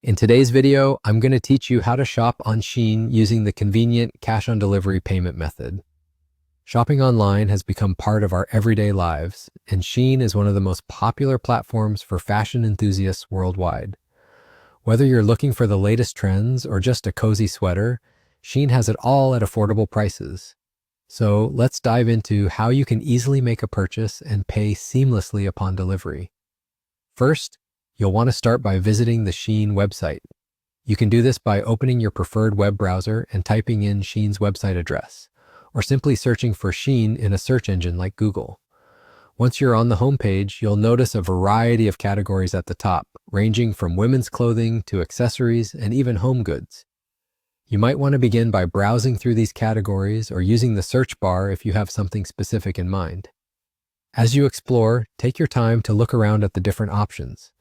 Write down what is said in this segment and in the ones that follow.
In today's video, I'm going to teach you how to shop on Shein using the convenient cash-on-delivery payment method. Shopping online has become part of our everyday lives, and Shein is one of the most popular platforms for fashion enthusiasts worldwide. Whether you're looking for the latest trends or just a cozy sweater, Shein has it all at affordable prices. So let's dive into how you can easily make a purchase and pay seamlessly upon delivery. First, you'll want to start by visiting the Shein website. You can do this by opening your preferred web browser and typing in Shein's website address, or simply searching for Shein in a search engine like Google. Once you're on the homepage, you'll notice a variety of categories at the top, ranging from women's clothing to accessories and even home goods. You might want to begin by browsing through these categories or using the search bar if you have something specific in mind. As you explore, take your time to look around at the different options.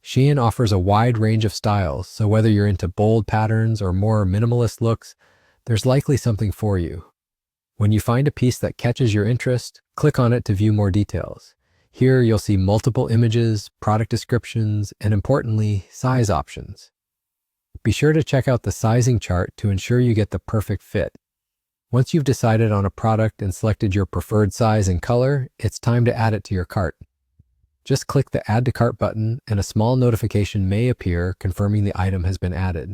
Shein offers a wide range of styles, so whether you're into bold patterns or more minimalist looks, there's likely something for you. When you find a piece that catches your interest, click on it to view more details. Here you'll see multiple images, product descriptions, and importantly, size options. Be sure to check out the sizing chart to ensure you get the perfect fit. Once you've decided on a product and selected your preferred size and color, it's time to add it to your cart. Just click the Add to Cart button and a small notification may appear confirming the item has been added.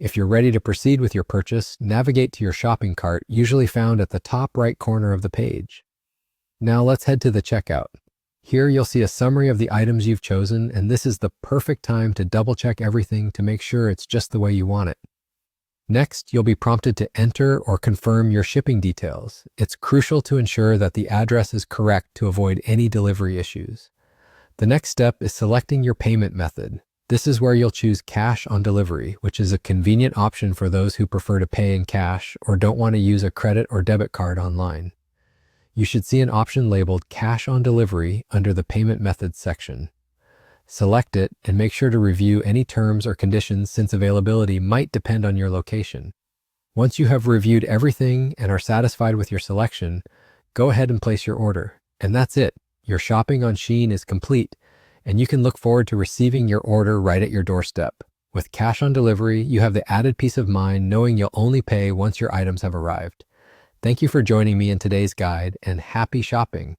If you're ready to proceed with your purchase, navigate to your shopping cart, usually found at the top right corner of the page. Now let's head to the checkout. Here you'll see a summary of the items you've chosen, and this is the perfect time to double-check everything to make sure it's just the way you want it. Next, you'll be prompted to enter or confirm your shipping details. It's crucial to ensure that the address is correct to avoid any delivery issues. The next step is selecting your payment method. This is where you'll choose cash on delivery, which is a convenient option for those who prefer to pay in cash or don't want to use a credit or debit card online. You should see an option labeled Cash on Delivery under the Payment Methods section. Select it and make sure to review any terms or conditions since availability might depend on your location. Once you have reviewed everything and are satisfied with your selection, go ahead and place your order. And that's it. Your shopping on Shein is complete, and you can look forward to receiving your order right at your doorstep. With cash on delivery, you have the added peace of mind knowing you'll only pay once your items have arrived. Thank you for joining me in today's guide, and happy shopping!